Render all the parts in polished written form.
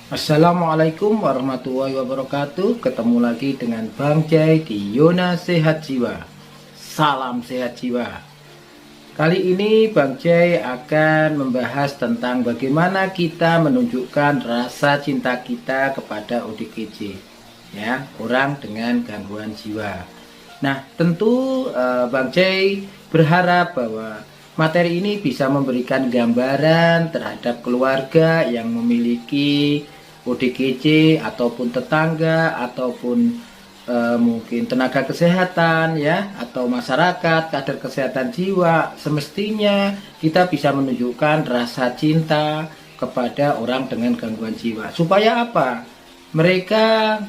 Assalamualaikum warahmatullahi wabarakatuh. Ketemu lagi dengan Bang Jai di Yona Sehat Jiwa. Salam sehat jiwa. Kali ini Bang Jai akan membahas tentang bagaimana kita menunjukkan rasa cinta kita kepada ODGJ, ya, orang dengan gangguan jiwa. Nah, tentu Bang Jai berharap bahwa materi ini bisa memberikan gambaran terhadap keluarga yang memiliki ODGJ ataupun tetangga ataupun mungkin tenaga kesehatan, ya, atau masyarakat kader kesehatan jiwa. Semestinya kita bisa menunjukkan rasa cinta kepada orang dengan gangguan jiwa. Supaya apa? Mereka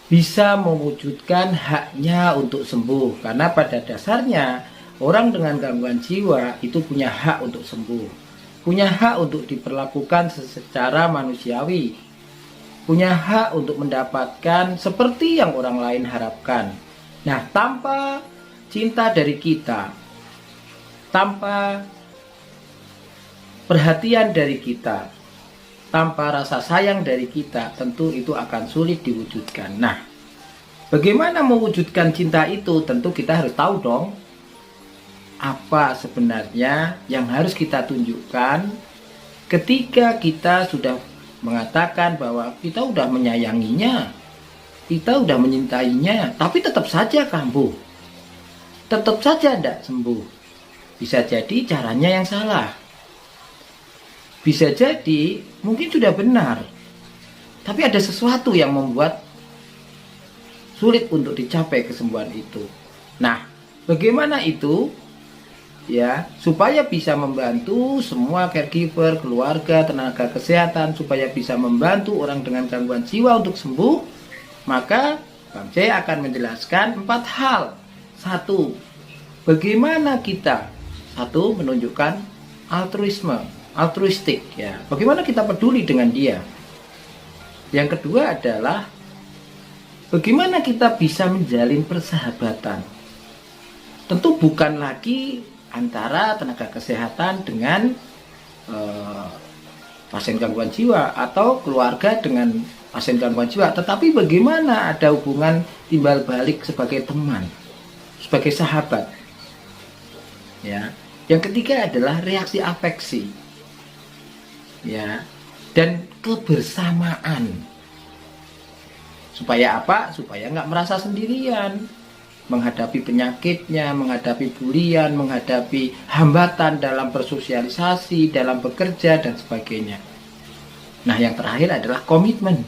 bisa mewujudkan haknya untuk sembuh. Karena pada dasarnya orang dengan gangguan jiwa itu punya hak untuk sembuh, punya hak untuk diperlakukan secara manusiawi, punya hak untuk mendapatkan seperti yang orang lain harapkan. Nah, tanpa cinta dari kita, tanpa perhatian dari kita, tanpa rasa sayang dari kita, tentu itu akan sulit diwujudkan. Nah, bagaimana mewujudkan cinta itu? Tentu kita harus tahu dong, apa sebenarnya yang harus kita tunjukkan ketika kita sudah mengatakan bahwa kita udah menyayanginya, kita udah menyintainya, tapi tetap saja kambuh, tetap saja tidak sembuh. Bisa jadi caranya yang salah, bisa jadi mungkin sudah benar, tapi ada sesuatu yang membuat sulit untuk dicapai kesembuhan itu. Nah, bagaimana itu? Ya, supaya bisa membantu semua caregiver, keluarga, tenaga kesehatan, supaya bisa membantu orang dengan gangguan jiwa untuk sembuh, maka Bang Jai akan menjelaskan 4 hal. 1. Bagaimana kita menunjukkan altruistik, ya. Bagaimana kita peduli dengan dia. Yang kedua adalah bagaimana kita bisa menjalin persahabatan. Tentu bukan lagi antara tenaga kesehatan dengan pasien gangguan jiwa atau keluarga dengan pasien gangguan jiwa, tetapi bagaimana ada hubungan timbal balik sebagai teman, sebagai sahabat, ya. Yang ketiga adalah reaksi afeksi, ya, dan kebersamaan. Supaya apa? Supaya nggak merasa sendirian menghadapi penyakitnya, menghadapi bulian, menghadapi hambatan dalam bersosialisasi, dalam bekerja, dan sebagainya. Nah, yang terakhir adalah komitmen.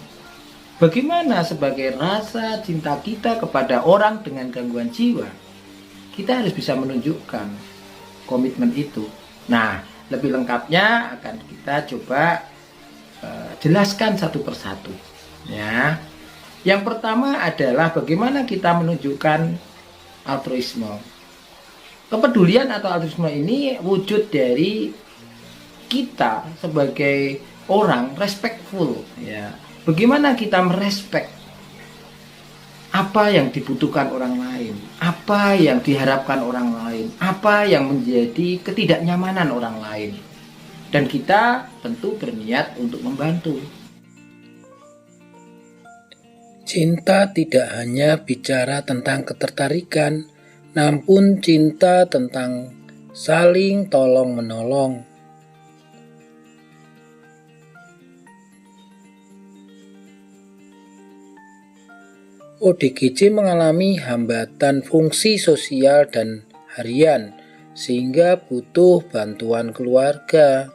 Bagaimana sebagai rasa cinta kita kepada orang dengan gangguan jiwa, kita harus bisa menunjukkan komitmen itu. Nah, lebih lengkapnya akan kita coba jelaskan satu persatu, ya. Yang pertama adalah bagaimana kita menunjukkan altruisme. Kepedulian atau altruisme ini wujud dari kita sebagai orang respectful, ya. Bagaimana kita merespek apa yang dibutuhkan orang lain, apa yang diharapkan orang lain, apa yang menjadi ketidaknyamanan orang lain. Dan kita tentu berniat untuk membantu. Cinta tidak hanya bicara tentang ketertarikan, namun cinta tentang saling tolong-menolong. ODGJ mengalami hambatan fungsi sosial dan harian, sehingga butuh bantuan keluarga.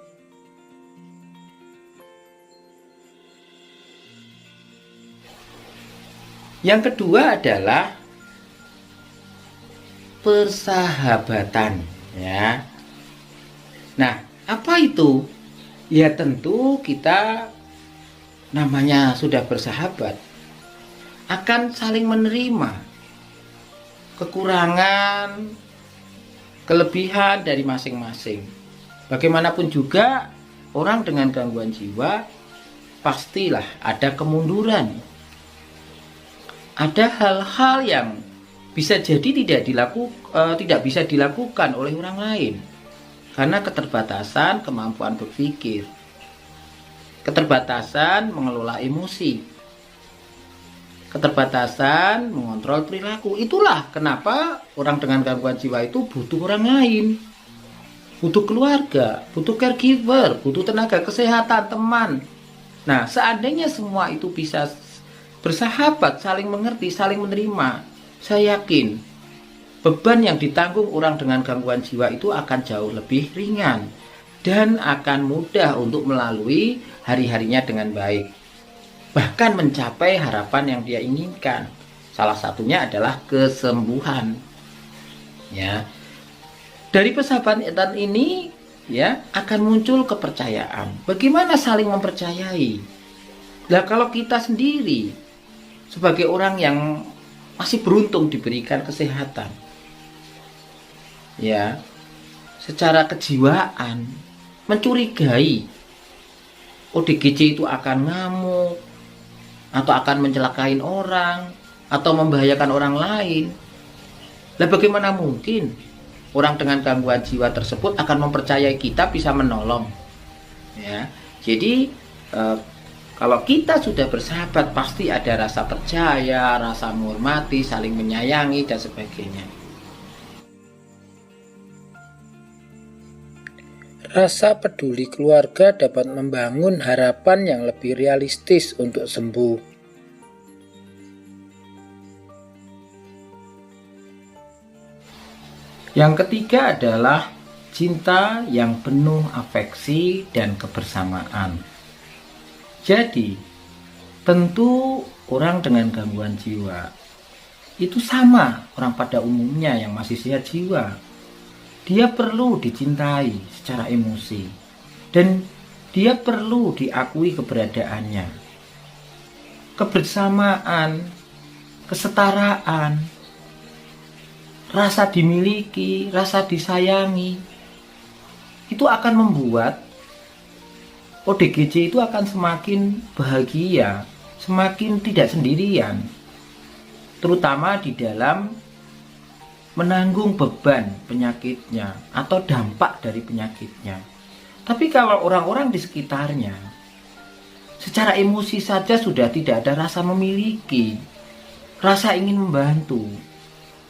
Yang kedua adalah persahabatan, ya. Nah, apa itu? Ya tentu kita namanya sudah bersahabat akan saling menerima kekurangan, kelebihan dari masing-masing. Bagaimanapun juga orang dengan gangguan jiwa pastilah ada kemunduran. Ada hal-hal yang bisa jadi tidak bisa dilakukan oleh orang lain karena keterbatasan kemampuan berpikir. keterbatasan mengelola emosi, keterbatasan mengontrol perilaku. Itulah kenapa orang dengan gangguan jiwa itu butuh orang lain, butuh keluarga, butuh caregiver, butuh tenaga kesehatan, teman. Nah, seandainya semua itu bisa bersahabat, saling mengerti, saling menerima, saya yakin beban yang ditanggung orang dengan gangguan jiwa itu akan jauh lebih ringan dan akan mudah untuk melalui hari-harinya dengan baik, bahkan mencapai harapan yang dia inginkan. Salah satunya adalah kesembuhan. Ya, dari persahabatan ini ya akan muncul kepercayaan. Bagaimana saling mempercayai? Nah, kalau kita sendiri sebagai orang yang masih beruntung diberikan kesehatan, ya, secara kejiwaan mencurigai ODGJ itu akan ngamuk atau akan mencelakai orang atau membahayakan orang lain. Lah bagaimana mungkin orang dengan gangguan jiwa tersebut akan mempercayai kita bisa menolong? Ya, jadi kalau kita sudah bersahabat pasti ada rasa percaya, rasa menghormati, saling menyayangi dan sebagainya. Rasa peduli keluarga dapat membangun harapan yang lebih realistis untuk sembuh. Yang ketiga adalah cinta yang penuh afeksi dan kebersamaan. Jadi, tentu orang dengan gangguan jiwa itu sama orang pada umumnya yang masih sehat jiwa. Dia perlu dicintai secara emosi dan dia perlu diakui keberadaannya. Kebersamaan, kesetaraan, rasa dimiliki, rasa disayangi itu akan membuat ODGJ itu akan semakin bahagia, semakin tidak sendirian, terutama di dalam menanggung beban penyakitnya atau dampak dari penyakitnya. Tapi kalau orang-orang di sekitarnya secara emosi saja sudah tidak ada rasa memiliki, rasa ingin membantu,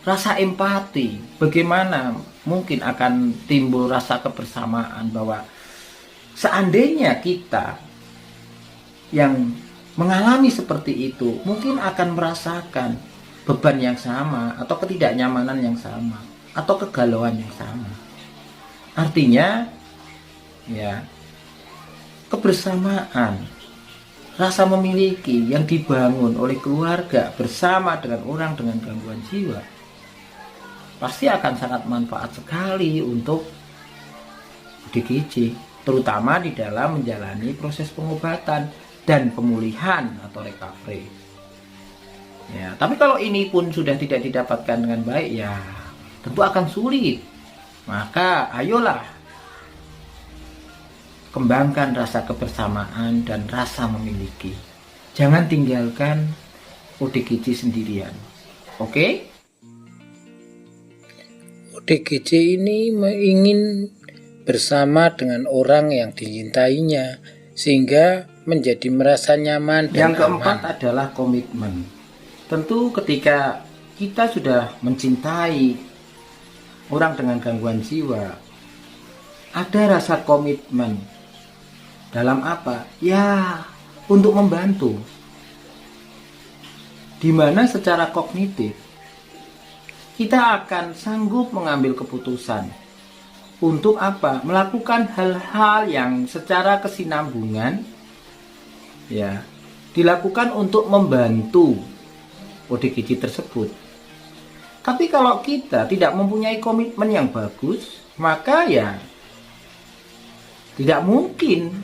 rasa empati, bagaimana mungkin akan timbul rasa kebersamaan bahwa seandainya kita yang mengalami seperti itu mungkin akan merasakan beban yang sama atau ketidaknyamanan yang sama atau kegalauan yang sama. Artinya ya, kebersamaan, rasa memiliki yang dibangun oleh keluarga bersama dengan orang dengan gangguan jiwa pasti akan sangat manfaat sekali untuk ODGJ, terutama di dalam menjalani proses pengobatan dan pemulihan atau recovery. Ya, tapi kalau ini pun sudah tidak didapatkan dengan baik, ya tentu akan sulit. Maka ayolah kembangkan rasa kebersamaan dan rasa memiliki. Jangan tinggalkan ODGJ sendirian. Oke? ODGJ ini ingin bersama dengan orang yang dicintainya sehingga menjadi merasa nyaman dan yang keempat aman. adalah komitmen. Tentu ketika kita sudah mencintai orang dengan gangguan jiwa, ada rasa komitmen dalam apa? Ya, untuk membantu. Dimana secara kognitif kita akan sanggup mengambil keputusan untuk apa? Melakukan hal-hal yang secara kesinambungan ya, dilakukan untuk membantu ODGJ tersebut. Tapi kalau kita tidak mempunyai komitmen yang bagus, maka ya tidak mungkin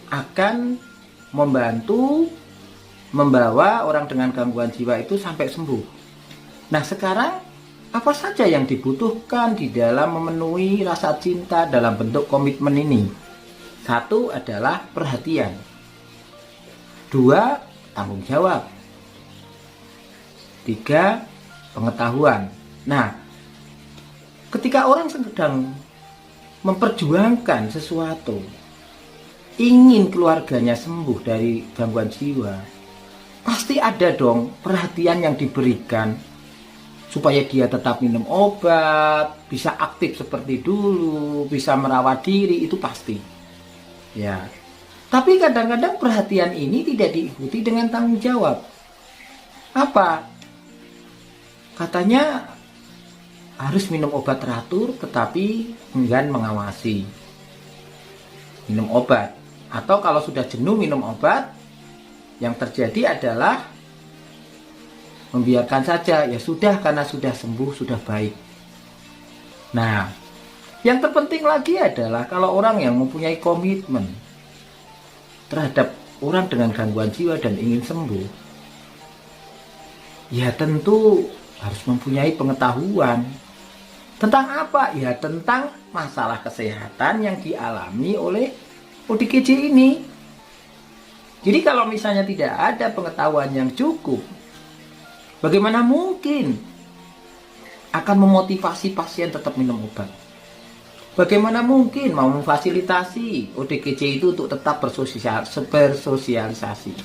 akan membantu membawa orang dengan gangguan jiwa itu sampai sembuh. Nah, sekarang apa saja yang dibutuhkan di dalam memenuhi rasa cinta dalam bentuk komitmen ini? Satu adalah perhatian. Dua, tanggung jawab. Tiga, pengetahuan. Nah, ketika orang sedang memperjuangkan sesuatu, ingin keluarganya sembuh dari gangguan jiwa, pasti ada dong perhatian yang diberikan supaya dia tetap minum obat, bisa aktif seperti dulu, bisa merawat diri, itu pasti. Ya. Tapi kadang-kadang perhatian ini tidak diikuti dengan tanggung jawab. Apa? Katanya harus minum obat teratur tetapi enggan mengawasi minum obat. Atau kalau sudah jenuh minum obat, yang terjadi adalah membiarkan saja, ya sudah karena sudah sembuh, sudah baik. Nah, yang terpenting lagi adalah kalau orang yang mempunyai komitmen terhadap orang dengan gangguan jiwa dan ingin sembuh, ya tentu harus mempunyai pengetahuan. Tentang apa? Ya tentang masalah kesehatan yang dialami oleh ODGJ ini. Jadi kalau misalnya tidak ada pengetahuan yang cukup, bagaimana mungkin akan memotivasi pasien tetap minum obat? Bagaimana mungkin mau memfasilitasi ODGJ itu untuk tetap bersosialisasi?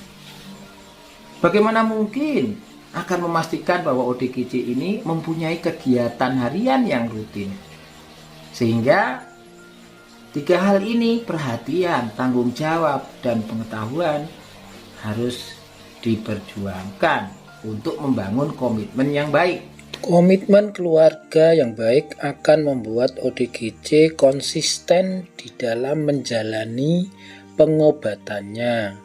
Bagaimana mungkin akan memastikan bahwa ODGJ ini mempunyai kegiatan harian yang rutin? Sehingga tiga hal ini, perhatian, tanggung jawab, dan pengetahuan, harus diperjuangkan untuk membangun komitmen yang baik. Komitmen keluarga yang baik akan membuat ODGJ konsisten di dalam menjalani pengobatannya.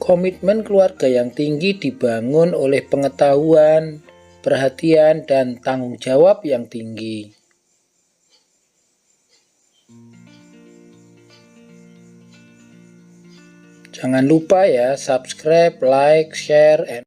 Komitmen keluarga yang tinggi dibangun oleh pengetahuan, perhatian, dan tanggung jawab yang tinggi. Jangan lupa ya, subscribe, like, share, and